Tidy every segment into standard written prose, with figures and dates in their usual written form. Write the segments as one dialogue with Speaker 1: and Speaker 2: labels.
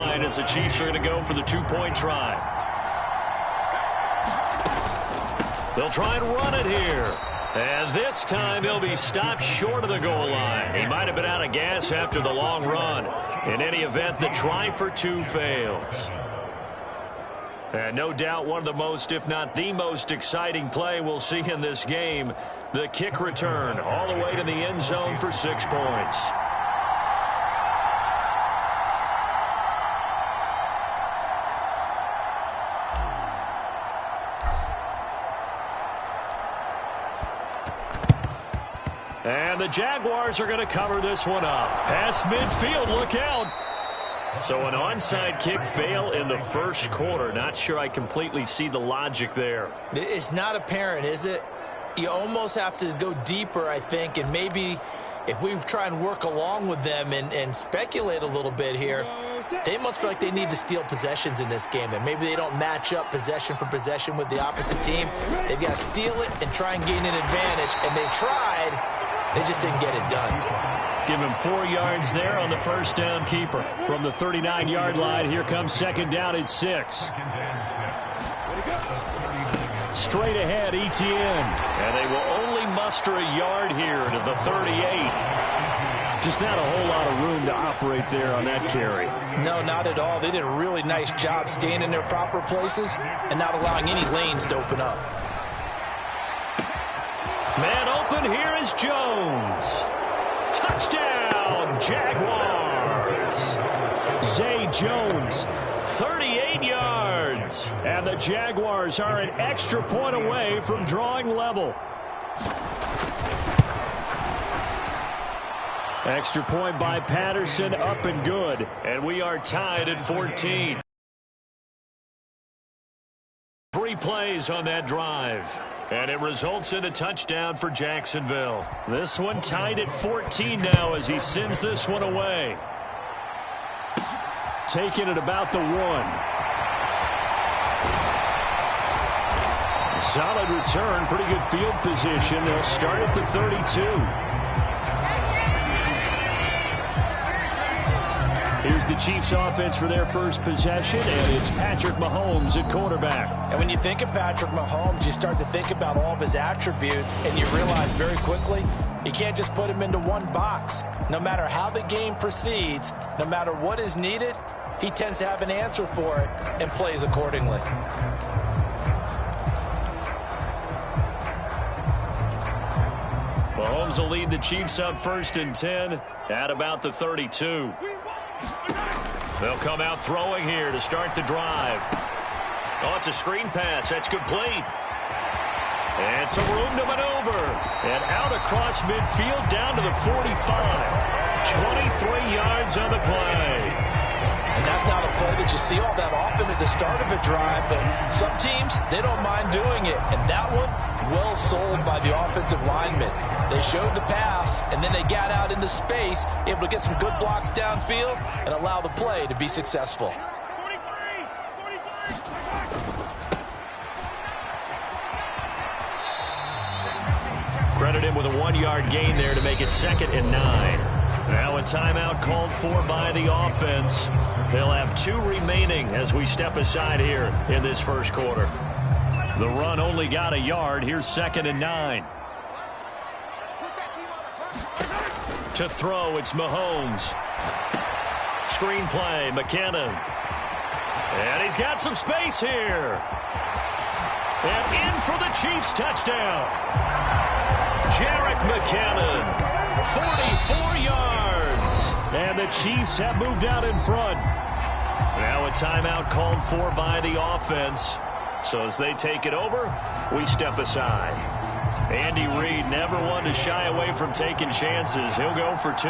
Speaker 1: As the Chiefs are going to go for the two-point try. They'll try and run it here. And this time he'll be stopped short of the goal line. He might have been out of gas after the long run. In any event, the try for two fails. And no doubt one of the most, if not the most exciting play we'll see in this game. The kick return all the way to the end zone for 6 points. And the Jaguars are going to cover this one up. Past midfield, look out. So an onside kick fail in the first quarter. Not sure I completely see the logic there.
Speaker 2: It's not apparent, is it? You almost have to go deeper, I think, and maybe if we try and work along with them and speculate a little bit here, they must feel like they need to steal possessions in this game, and maybe they don't match up possession for possession with the opposite team. They've got to steal it and try and gain an advantage, and they tried. They just didn't get it done.
Speaker 1: Give him 4 yards there on the first down keeper. From the 39-yard line, here comes second down at 6. Straight ahead, Etienne. And they will only muster a yard here to the 38. Just not a whole lot of room to operate there on that carry.
Speaker 2: No, not at all. They did a really nice job staying in their proper places and not allowing any lanes to open up.
Speaker 1: Man open, here is Jones. Touchdown, Jaguars. Zay Jones, 38 yards. And the Jaguars are an extra point away from drawing level. Extra point by Patterson, up and good. And we are tied at 14. 3 plays on that drive. And it results in a touchdown for Jacksonville. This one tied at 14 now as he sends this one away. Taking it about the 1. Solid return, pretty good field position. They'll start at the 32. Here's the Chiefs offense for their first possession, and it's Patrick Mahomes at quarterback.
Speaker 2: And when you think of Patrick Mahomes, you start to think about all of his attributes, and you realize very quickly you can't just put him into one box. No matter how the game proceeds, no matter what is needed, he tends to have an answer for it and plays accordingly.
Speaker 1: Mahomes will lead the Chiefs up 1st and 10 at about the 32. They'll come out throwing here to start the drive. Oh, it's a screen pass. That's complete. And some room to maneuver. And out across midfield down to the 45. 23 yards on the play.
Speaker 2: And that's not a play that you see all that often at the start of a drive, but some teams, they don't mind doing it. And that one, well sold by the offensive lineman. They showed the pass, and then they got out into space, able to get some good blocks downfield and allow the play to be successful.
Speaker 1: Credit him with a 1-yard gain there to make it 2nd and 9. Now a timeout called for by the offense. They'll have 2 remaining as we step aside here in this first quarter. The run only got a yard. Here's 2nd and 9. To throw, it's Mahomes. Screen play, McKinnon. And he's got some space here. And in for the Chiefs touchdown. Jerick McKinnon, 44 yards. And the Chiefs have moved out in front. Now a timeout called for by the offense. So as they take it over, we step aside. Andy Reid never one to shy away from taking chances. He'll go for 2.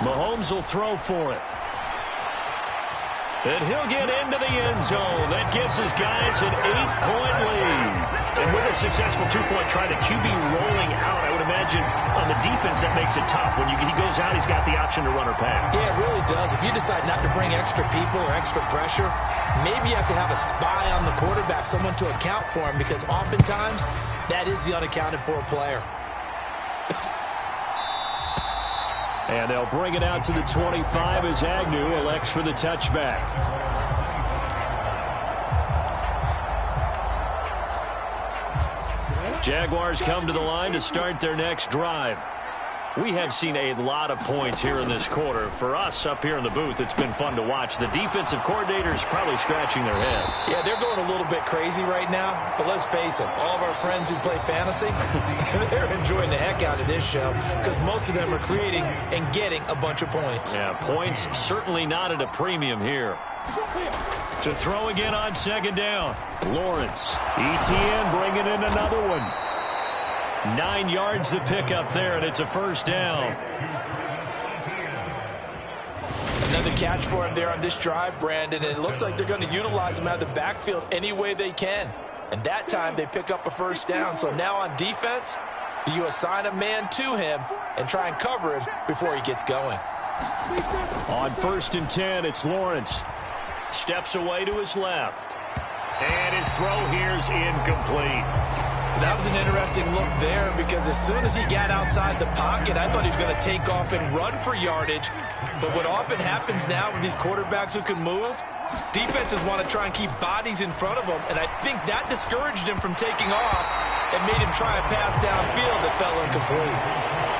Speaker 1: Mahomes will throw for it. And he'll get into the end zone. That gives his guys an 8-point lead. And with a successful 2-point try, the QB rolling out, I would imagine on the defense that makes it tough. When he goes out, he's got the option to run or pass.
Speaker 2: Yeah, it really does. If you decide not to bring extra people or extra pressure, maybe you have to have a spy on the quarterback, someone to account for him, because oftentimes that is the unaccounted for player.
Speaker 1: And they'll bring it out to the 25 as Agnew elects for the touchback. Jaguars come to the line to start their next drive. We have seen a lot of points here in this quarter. For us up here in the booth, it's been fun to watch. The defensive coordinators probably scratching their heads.
Speaker 2: Yeah, they're going a little bit crazy right now. But let's face it, all of our friends who play fantasy, they're enjoying the heck out of this show because most of them are creating and getting a bunch of points.
Speaker 1: Yeah, points certainly not at a premium here. To throw again on second down. Lawrence. ETN bringing in another one. 9 yards to pick up there, and it's a first down.
Speaker 2: Another catch for him there on this drive, Brandon, and it looks like they're going to utilize him out of the backfield any way they can. And that time they pick up a first down. So now on defense, do you assign a man to him and try and cover him before he gets going?
Speaker 1: On 1st and 10, it's Lawrence. Steps away to his left. And his throw here's incomplete.
Speaker 2: That was an interesting look there because as soon as he got outside the pocket, I thought he was going to take off and run for yardage. But what often happens now with these quarterbacks who can move, defenses want to try and keep bodies in front of them, and I think that discouraged him from taking off and made him try a pass downfield that fell incomplete.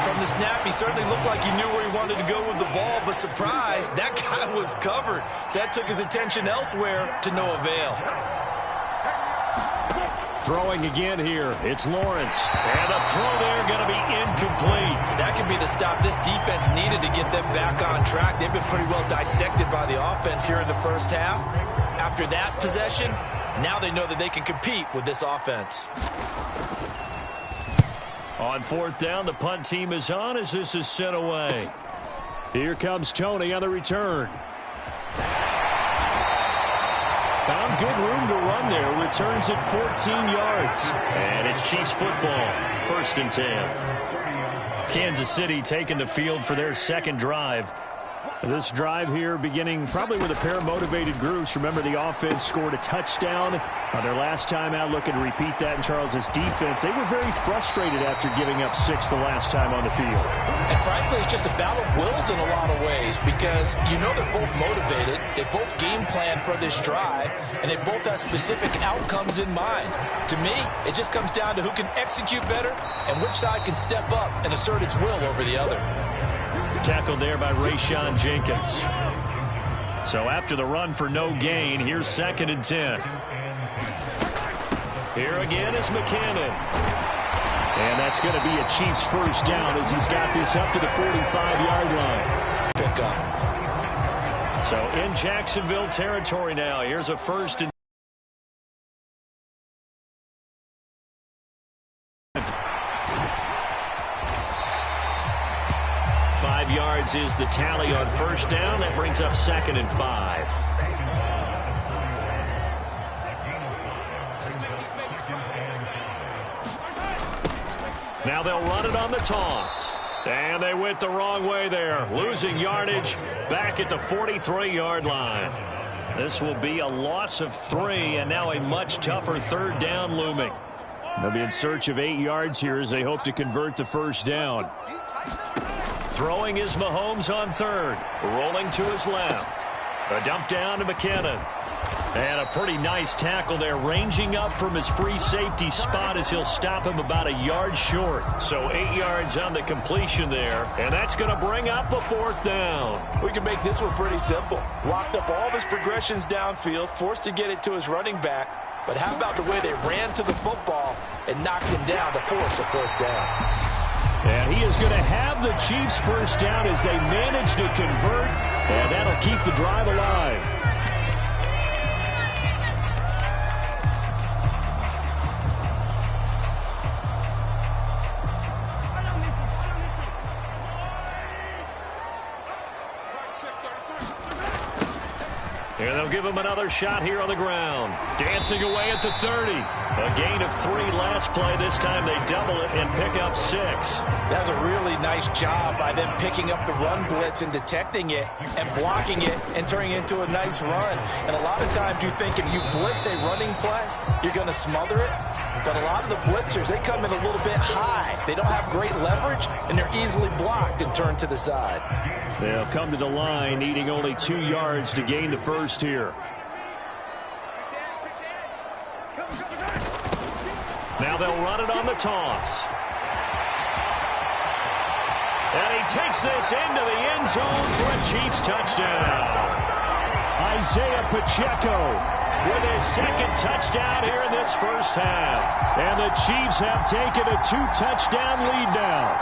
Speaker 2: From the snap, he certainly looked like he knew where he wanted to go with the ball, but surprise, that guy was covered. So that took his attention elsewhere to no avail.
Speaker 1: Throwing again here, it's Lawrence. And the throw there going to be incomplete.
Speaker 2: That could be the stop this defense needed to get them back on track. They've been pretty well dissected by the offense here in the first half. After that possession, now they know that they can compete with this offense.
Speaker 1: On 4th down, the punt team is on as this is sent away. Here comes Tony on the return. Found good room to run there. Returns at 14 yards. And it's Chiefs football. 1st and 10. Kansas City taking the field for their second drive. This drive here beginning probably with a pair of motivated groups. Remember, the offense scored a touchdown on their last time out. Looking to repeat that in Charles's defense. They were very frustrated after giving up 6 the last time on the field.
Speaker 2: And frankly, it's just a battle of wills in a lot of ways because you know they're both motivated. They both game plan for this drive, and they both have specific outcomes in mind. To me, it just comes down to who can execute better and which side can step up and assert its will over the other.
Speaker 1: Tackled there by Rayshawn Jenkins. So after the run for no gain, here's 2nd and 10. Here again is McKinnon. And that's going to be a Chiefs first down as he's got this up to the 45-yard line.
Speaker 2: Pick up.
Speaker 1: So in Jacksonville territory now. Here's a 1st and 5 yards is the tally on 1st down. That brings up 2nd and 5. Now they'll run it on the toss. And they went the wrong way there. Losing yardage back at the 43-yard line. This will be a loss of 3 and now a much tougher 3rd down looming. They'll be in search of 8 yards here as they hope to convert the 1st down. Throwing is Mahomes on 3rd. Rolling to his left. A dump down to McKinnon. And a pretty nice tackle there, ranging up from his free safety spot as he'll stop him about a yard short. So 8 yards on the completion there, and that's going to bring up a 4th down.
Speaker 2: We can make this one pretty simple. Locked up all of his progressions downfield, forced to get it to his running back. But how about the way they ran to the football and knocked him down to force a 4th down?
Speaker 1: And he is going to have the Chiefs first down as they manage to convert, and that'll keep the drive alive. And they'll give him another shot here on the ground. Dancing away at the 30. A gain of 3 last play. This time they double it and pick up 6.
Speaker 2: That's a really nice job by them picking up the run blitz and detecting it and blocking it and turning it into a nice run. And a lot of times you think if you blitz a running play, you're going to smother it. But a lot of the blitzers, they come in a little bit high. They don't have great leverage, and they're easily blocked and turned to the side.
Speaker 1: They'll come to the line, needing only 2 yards to gain the first here. Now they'll run it on the toss. And he takes this into the end zone for a Chiefs touchdown. Isaiah Pacheco with his second touchdown here in this first half. And the Chiefs have taken a 2-touchdown lead now.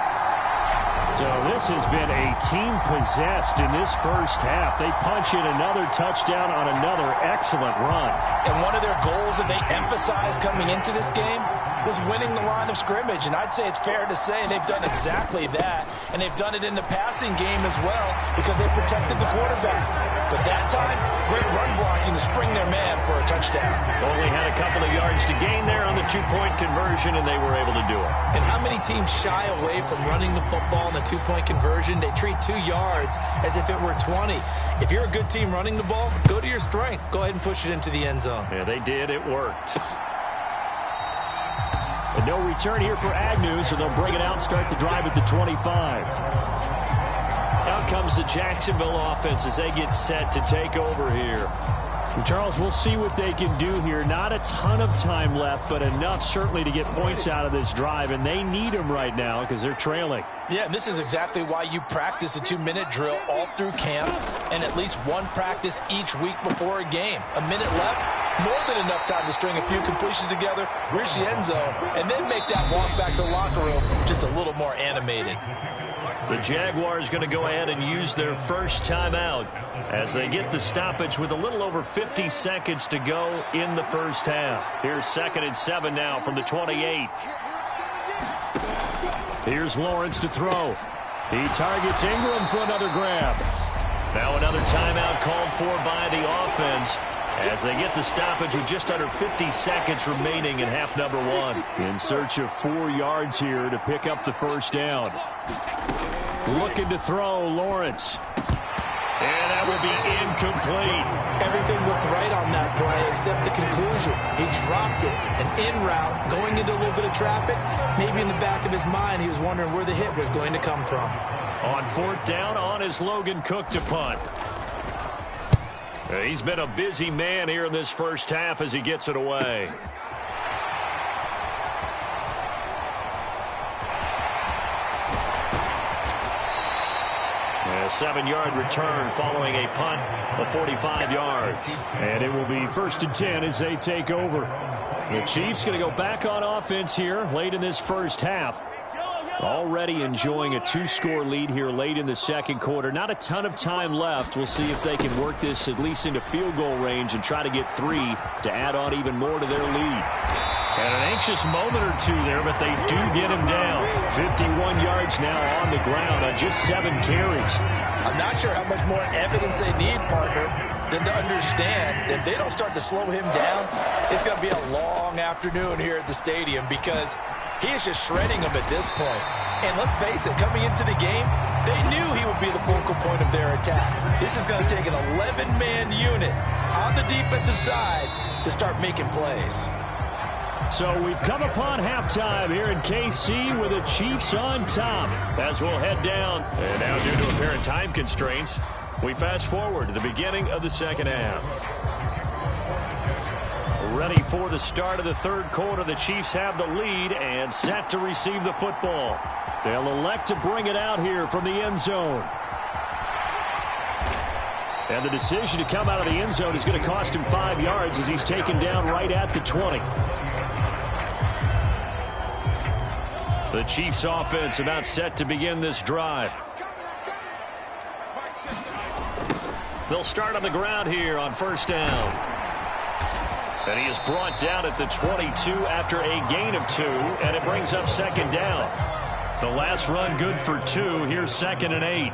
Speaker 1: So this has been a team possessed in this first half. They punch in another touchdown on another excellent run.
Speaker 2: And one of their goals that they emphasized coming into this game was winning the line of scrimmage. And I'd say it's fair to say they've done exactly that. And they've done it in the passing game as well because they protected the quarterback. But that time, great run blocking to spring their man for a touchdown.
Speaker 1: Only had a couple of yards to gain there on the 2-point conversion, and they were able to do it.
Speaker 2: And how many teams shy away from running the football in the 2-point conversion? They treat 2 yards as if it were 20. If you're a good team running the ball, go to your strength. Go ahead and push it into the end zone.
Speaker 1: Yeah, they did. It worked. And no return here for Agnew, so they'll bring it out and start the drive at the 25. Out comes the Jacksonville offense as they get set to take over here. Charles, we'll see what they can do here. Not a ton of time left, but enough certainly to get points out of this drive, and they need them right now because they're trailing.
Speaker 2: Yeah, and this is exactly why you practice a 2-minute drill all through camp and at least one practice each week before a game. A minute left, more than enough time to string a few completions together, reach the end zone, and then make that walk back to the locker room just a little more animated.
Speaker 1: The Jaguars going to go ahead and use their first timeout as they get the stoppage with a little over 50 seconds to go in the first half. Here's 2nd and 7 now from the 28. Here's Lawrence to throw. He targets Ingram for another grab. Now another timeout called for by the offense as they get the stoppage with just under 50 seconds remaining in half number 1. In search of 4 yards here to pick up the first down. Looking to throw, Lawrence. And that will be incomplete.
Speaker 2: Everything looked right on that play except the conclusion. He dropped it. An in route, going into a little bit of traffic. Maybe in the back of his mind, he was wondering where the hit was going to come from.
Speaker 1: On 4th down, on is Logan Cook to punt. He's been a busy man here in this first half as he gets it away. A 7-yard return following a punt of 45 yards. And it will be 1st and 10 as they take over. The Chiefs going to go back on offense here late in this first half. Already enjoying a 2-score lead here late in the second quarter. Not a ton of time left. We'll see if they can work this at least into field goal range and try to get 3 to add on even more to their lead. And an anxious moment or two there, but they do get him down. 51 yards now on the ground on just 7 carries.
Speaker 2: I'm not sure how much more evidence they need, partner, than to understand that if they don't start to slow him down, it's going to be a long afternoon here at the stadium because he is just shredding them at this point. And let's face it, coming into the game, they knew he would be the focal point of their attack. This is going to take an 11-man unit on the defensive side to start making plays.
Speaker 1: So we've come upon halftime here in KC with the Chiefs on top as we'll head down. And now due to apparent time constraints, we fast forward to the beginning of the second half. Ready for the start of the third quarter. The Chiefs have the lead and set to receive the football. They'll elect to bring it out here from the end zone. And the decision to come out of the end zone is going to cost him 5 yards as he's taken down right at the 20. The Chiefs offense about set to begin this drive. They'll start on the ground here on first down. And he is brought down at the 22 after a gain of 2, and it brings up second down. The last run good for 2. Here's 2nd and 8.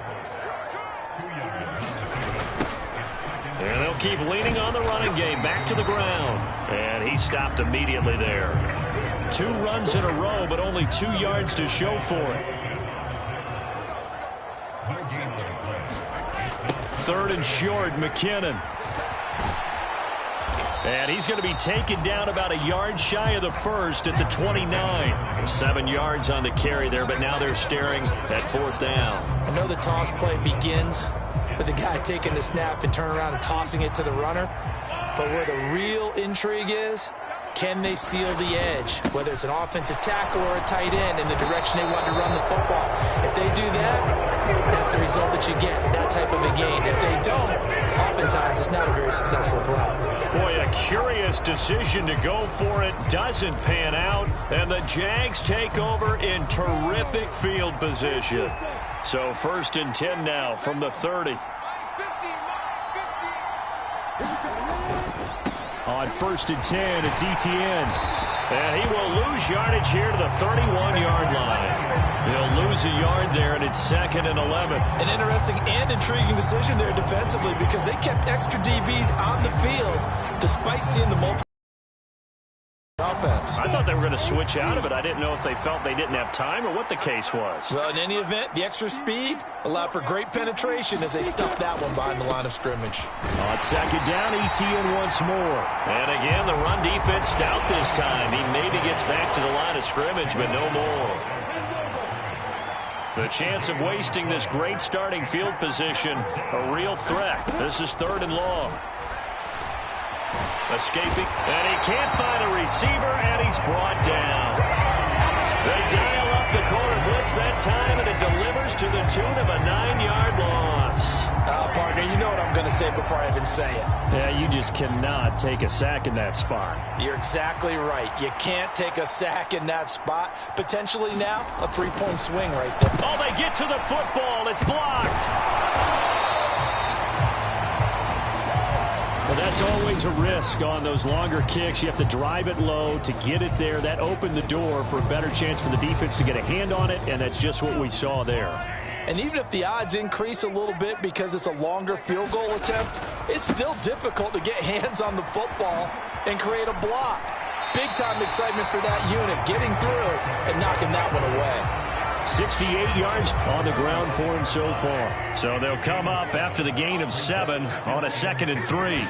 Speaker 1: And they'll They'll keep leaning on the running game. Back to the ground. And he stopped immediately there. 2 runs in a row, but only 2 yards to show for it. 3rd and short, McKinnon. And he's going to be taken down about a yard shy of the first at the 29. 7 yards on the carry there, but now they're staring at 4th down.
Speaker 2: I know the toss play begins with the guy taking the snap and turning around and tossing it to the runner. But where the real intrigue is, can they seal the edge, whether it's an offensive tackle or a tight end in the direction they want to run the football? If they do that, that's the result that you get, that type of a game. If they don't, oftentimes it's not a very successful play.
Speaker 1: Boy, a curious decision to go for it doesn't pan out, and the Jags take over in terrific field position. So 1st and 10 now from the 30. On 1st and 10, it's Etienne. And he will lose yardage here to the 31-yard line. He'll lose a yard there, and it's 2nd and 11.
Speaker 2: An interesting and intriguing decision there defensively because they kept extra DBs on the field despite seeing the multiple offense.
Speaker 1: I thought they were going to switch out of it. I didn't know if they felt they didn't have time or what the case was.
Speaker 2: Well, in any event, the extra speed allowed for great penetration as they stuffed that one behind the line of scrimmage.
Speaker 1: On 2nd down, Etienne once more. And again, the run defense stout this time. He maybe gets back to the line of scrimmage, but no more. The chance of wasting this great starting field position, a real threat. This is 3rd and long. Escaping, and he can't find a receiver, and he's brought down. They dial up the corner blitz that time, and it delivers to the tune of a 9-yard loss.
Speaker 2: Partner, you know what I'm going to say before I even say it.
Speaker 1: Yeah, you just cannot take a sack in that spot.
Speaker 2: You're exactly right. You can't take a sack in that spot. Potentially now, a 3-point swing right there.
Speaker 1: Oh, they get to the football. It's blocked. Well, that's always a risk on those longer kicks. You have to drive it low to get it there. That opened the door for a better chance for the defense to get a hand on it, and that's just what we saw there.
Speaker 2: And even if the odds increase a little bit because it's a longer field goal attempt, it's still difficult to get hands on the football and create a block. Big-time excitement for that unit, getting through and knocking that one away.
Speaker 1: 68 yards on the ground for him so far. So they'll come up after the gain of 7 on a 2nd and 3.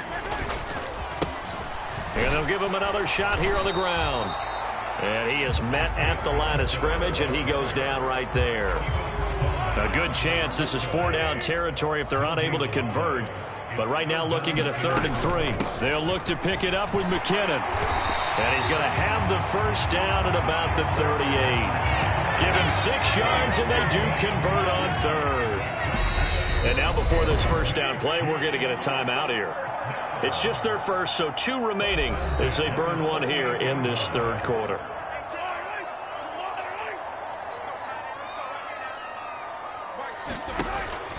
Speaker 1: And they'll give him another shot here on the ground. And he is met at the line of scrimmage, and he goes down right there. A good chance this is 4-down territory if they're unable to convert. But right now looking at a 3rd and 3. They'll look to pick it up with McKinnon. And he's going to have the first down at about the 38. Give him 6 yards, and they do convert on 3rd. And now before this first down play, we're going to get a timeout here. It's just their first, so 2 remaining as they burn one here in this 3rd quarter.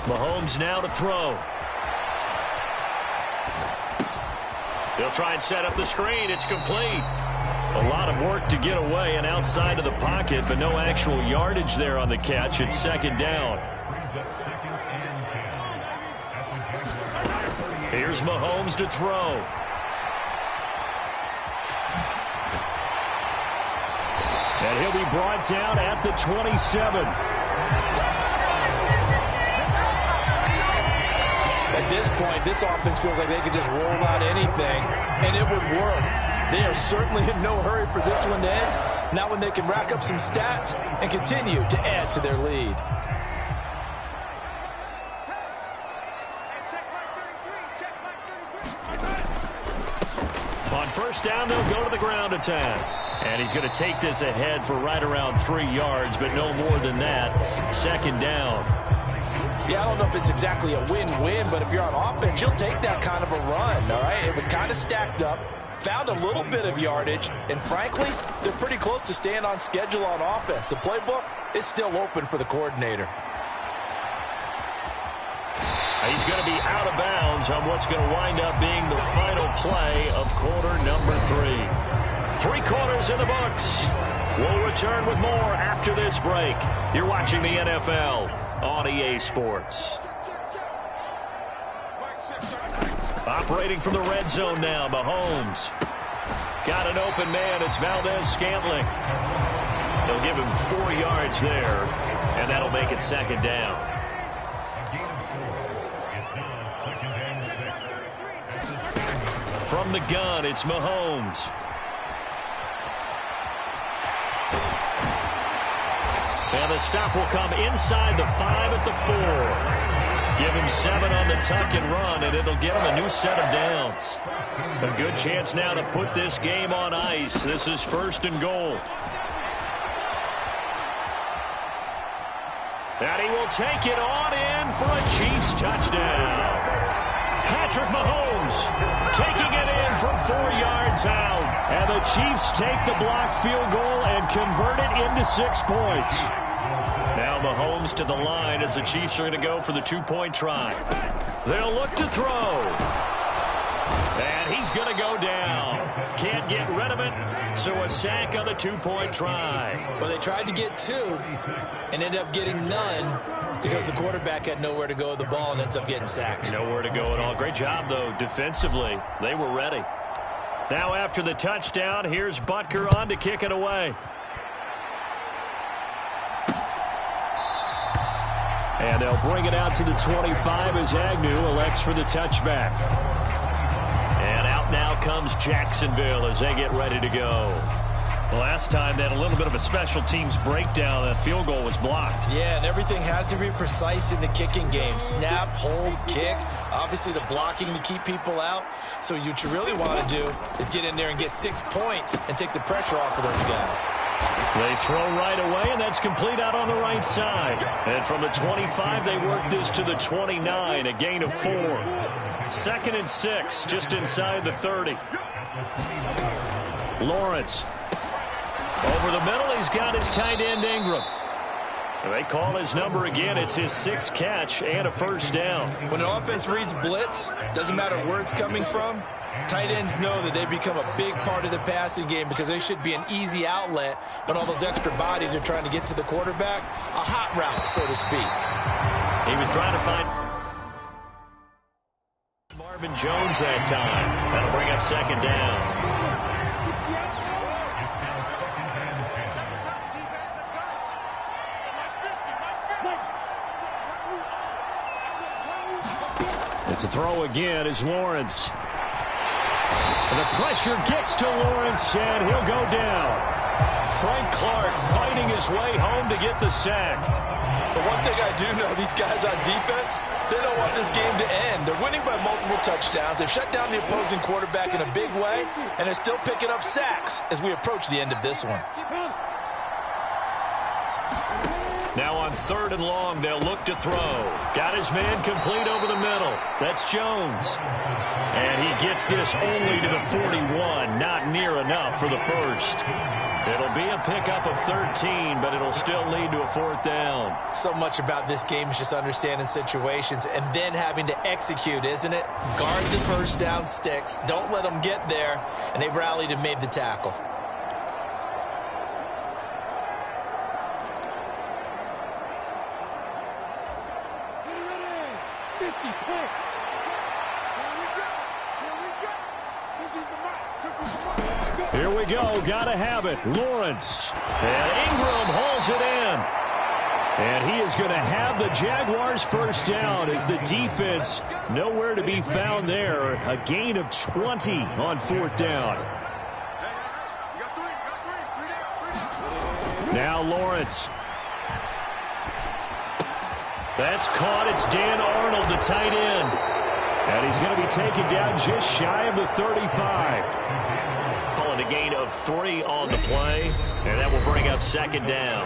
Speaker 1: Mahomes now to throw. He'll try and set up the screen. It's complete. A lot of work to get away and outside of the pocket, but no actual yardage there on the catch. It's 2nd down. Here's Mahomes to throw. And he'll be brought down at the 27.
Speaker 2: At this point, this offense feels like they could just roll out anything, and it would work. They are certainly in no hurry for this one to end. Now when they can rack up some stats and continue to add to their lead.
Speaker 1: On 1st down, they'll go to the ground attack. And he's going to take this ahead for right around 3 yards, but no more than that. 2nd down.
Speaker 2: Yeah, I don't know if it's exactly a win-win, but if you're on offense, you'll take that kind of a run, all right? It was kind of stacked up, found a little bit of yardage, and frankly, they're pretty close to staying on schedule on offense. The playbook is still open for the coordinator.
Speaker 1: He's going to be out of bounds on what's going to wind up being the final play of quarter number 3. 3 quarters in the books. We'll return with more after this break. You're watching the NFL on EA Sports. Operating from the red zone now, Mahomes. Got an open man. It's Valdez-Scantling. They'll give him 4 yards there, and that'll make it second down. From the gun, it's Mahomes. And the stop will come inside the 5 at the 4. Give him 7 on the tuck and run, and it'll give him a new set of downs. A good chance now to put this game on ice. This is 1st and goal. And he will take it on in for a Chiefs touchdown. Patrick Mahomes taking it in from 4 yards out. And the Chiefs take the blocked field goal and convert it into 6 points. Now Mahomes to the line as the Chiefs are going to go for the 2-point try. They'll look to throw. And he's going to go down. Can't get rid of it, so a sack on the 2-point try.
Speaker 2: Well, they tried to get 2 and ended up getting none because the quarterback had nowhere to go with the ball and ends up getting sacked.
Speaker 1: Nowhere to go at all. Great job, though, defensively. They were ready. Now after the touchdown, here's Butker on to kick it away. And they'll bring it out to the 25 as Agnew elects for the touchback. And out now comes Jacksonville as they get ready to go. Last time they had a little bit of a special teams breakdown. That field goal was blocked.
Speaker 2: Yeah, and everything has to be precise in the kicking game. Snap, hold, kick. Obviously the blocking to keep people out. So what you really want to do is get in there and get 6 points and take the pressure off of those guys.
Speaker 1: They throw right away, and that's complete out on the right side. And from the 25, they work this to the 29, a gain of 4. 2nd and 6, just inside the 30. Lawrence. Over the middle, he's got his tight end, Ingram. They call his number again. It's his 6th catch and a 1st down.
Speaker 2: When an offense reads blitz, doesn't matter where it's coming from, tight ends know that they become a big part of the passing game because they should be an easy outlet when all those extra bodies are trying to get to the quarterback. A hot route, so to speak.
Speaker 1: He was trying to find Marvin Jones that time. That'll bring up 2nd down. To throw again is Lawrence. And the pressure gets to Lawrence, and he'll go down. Frank Clark fighting his way home to get the sack.
Speaker 2: But one thing I do know, these guys on defense, they don't want this game to end. They're winning by multiple touchdowns. They've shut down the opposing quarterback in a big way, and they're still picking up sacks as we approach the end of this one.
Speaker 1: Now on 3rd and long, they'll look to throw. Got his man complete over the middle. That's Jones. And he gets this only to the 41. Not near enough for the 1st. It'll be a pickup of 13, but it'll still lead to a 4th down.
Speaker 2: So much about this game is just understanding situations and then having to execute, isn't it? Guard the 1st down sticks. Don't let them get there. And they rallied and made the tackle.
Speaker 1: Here we go. Gotta have it. Lawrence. And Ingram hauls it in. And he is going to have the Jaguars' 1st down as the defense nowhere to be found there. A gain of 20 on 4th down. Now Lawrence. That's caught. It's Dan Arnold, the tight end. And he's going to be taken down just shy of the 35. Calling a gain of 3 on the play, and that will bring up 2nd down.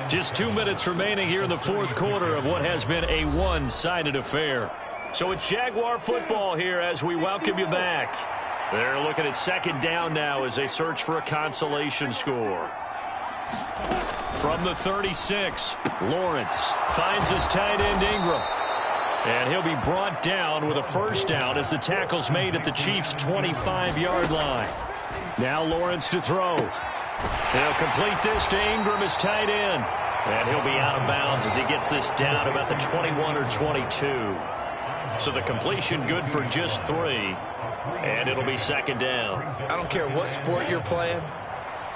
Speaker 1: Just 2 minutes remaining here in the 4th quarter of what has been a one-sided affair. So it's Jaguar football here as we welcome you back. They're looking at 2nd down now as they search for a consolation score. From the 36, Lawrence finds his tight end Ingram. And he'll be brought down with a 1st down as the tackle's made at the Chiefs' 25-yard line. Now Lawrence to throw. He'll complete this to Ingram as tight end. And he'll be out of bounds as he gets this down about the 21 or 22. So the completion good for just 3. And it'll be second down.
Speaker 2: I don't care what sport you're playing.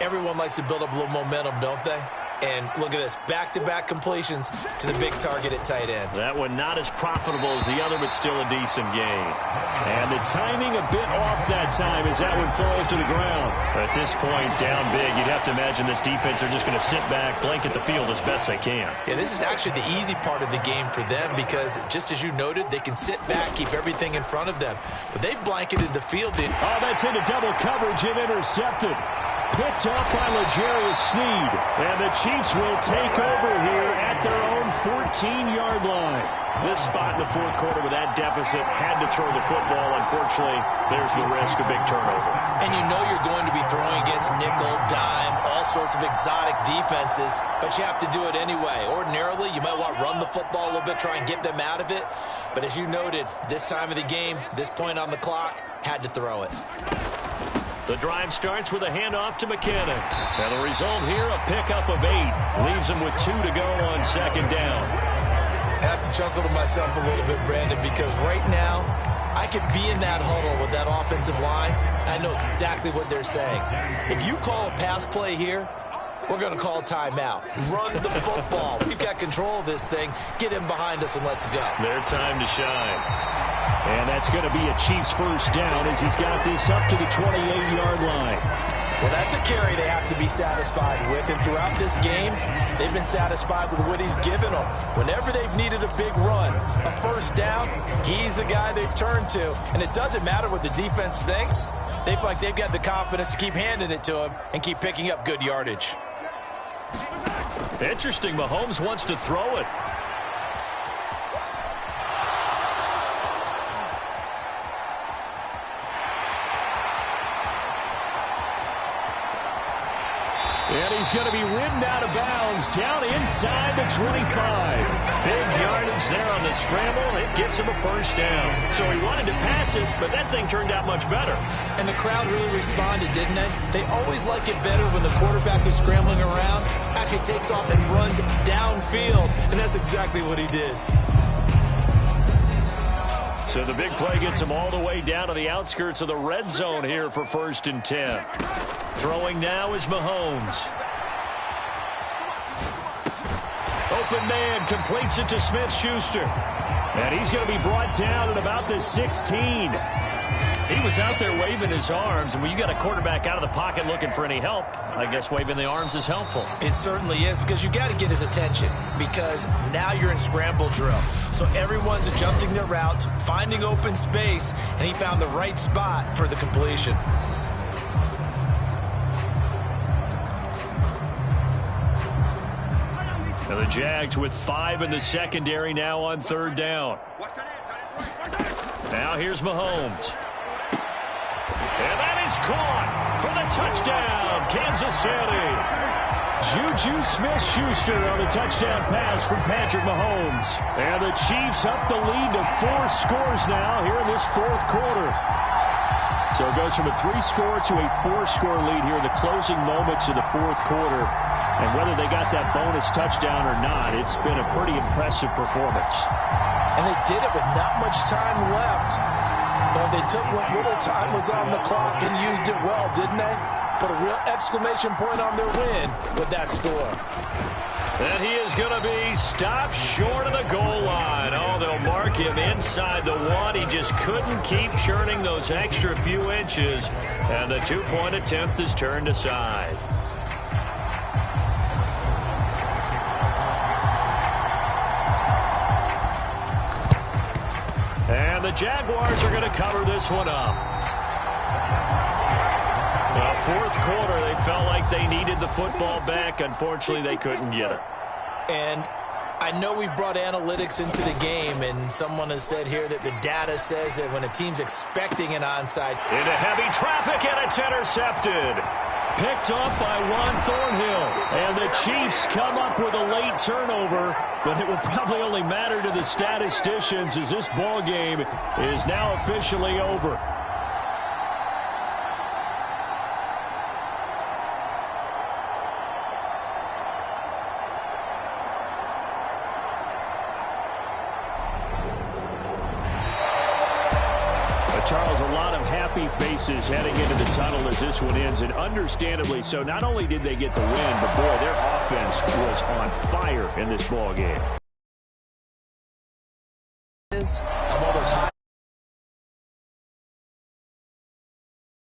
Speaker 2: Everyone likes to build up a little momentum, don't they? And look at this, back-to-back completions to the big target at tight end.
Speaker 1: That one not as profitable as the other, but still a decent gain. And the timing a bit off that time as that one falls to the ground. At this point, down big, you'd have to imagine this defense are just going to sit back, blanket the field as best they can.
Speaker 2: Yeah, this is actually the easy part of the game for them because, just as you noted, they can sit back, keep everything in front of them. But they blanketed the field.
Speaker 3: Oh, that's into double coverage and intercepted. Picked off by L'Jarius Sneed. And the Chiefs will take over here at their own 14-yard line.
Speaker 1: This spot in the fourth quarter with that deficit had to throw the football. Unfortunately, there's the risk of big turnover.
Speaker 2: And you know you're going to be throwing against nickel, dime, all sorts of exotic defenses, but you have to do it anyway. Ordinarily, you might want to run the football a little bit, try and get them out of it. But as you noted, this time of the game, this point on the clock, had to throw it.
Speaker 1: The drive starts with a handoff to McKinnon. And the result here, a pickup of 8. Leaves him with 2 to go on second down.
Speaker 2: I have to chuckle to myself a little bit, Brandon, because right now, I could be in that huddle with that offensive line, and I know exactly what they're saying. If you call a pass play here, we're going to call timeout. Run the football. We've got control of this thing. Get him behind us and let's go.
Speaker 1: Their time to shine.
Speaker 3: And that's going to be a Chiefs first down as he's got this up to the 28-yard line.
Speaker 2: Well, that's a carry they have to be satisfied with. And throughout this game, they've been satisfied with what he's given them. Whenever they've needed a big run, a first down, he's the guy they've turned to. And it doesn't matter what the defense thinks. They feel like they've got the confidence to keep handing it to him and keep picking up good yardage.
Speaker 1: Interesting. Mahomes wants to throw it.
Speaker 3: And he's going to be ridden out of bounds down inside the 25.
Speaker 1: Big yardage there on the scramble. It gets him a first down. So he wanted to pass it, but that thing turned out much better.
Speaker 2: And the crowd really responded, didn't they? They always like it better when the quarterback is scrambling around, actually takes off and runs downfield. And that's exactly what he did.
Speaker 1: So the big play gets him all the way down to the outskirts of the red zone here for 1st and 10. Throwing now is Mahomes. Open man completes it to Smith-Schuster.
Speaker 3: And he's going to be brought down at about the 16.
Speaker 1: He was out there waving his arms, and when you got a quarterback out of the pocket looking for any help, I guess waving the arms is helpful.
Speaker 2: It certainly is, because you got to get his attention, because now you're in scramble drill. So everyone's adjusting their routes, finding open space, and he found the right spot for the completion.
Speaker 1: And the Jags with 5 in the secondary now on 3rd down. Now here's Mahomes. And that is caught for the touchdown, Kansas City.
Speaker 3: Juju Smith-Schuster on the touchdown pass from Patrick Mahomes. And the Chiefs up the lead to 4 scores now here in this 4th quarter. So it goes from a 3-score to a 4-score lead here in the closing moments of the 4th quarter. And whether they got that bonus touchdown or not, it's been a pretty impressive performance.
Speaker 2: And they did it with not much time left. But they took what little time was on the clock and used it well, didn't they? Put a real exclamation point on their win with that score.
Speaker 1: And he is going to be stopped short of the goal line. Oh, they'll mark him inside the 1. He just couldn't keep churning those extra few inches. And the 2-point attempt is turned aside. And the Jaguars are going to cover this one up. The 4th quarter, they felt like they needed the football back. Unfortunately, they couldn't get it.
Speaker 2: And I know we brought analytics into the game, and someone has said here that the data says that when a team's expecting an onside.
Speaker 1: Into heavy traffic, and it's intercepted.
Speaker 3: Picked off by Juan Thornhill. And the Chiefs come up with a late turnover, but it will probably only matter to the statisticians as this ball game is now officially over. Charles, a lot of happy faces heading into the tunnel as this one ends, and understandably so. Not only did they get the win, but, boy, their offense was on fire in this ball game.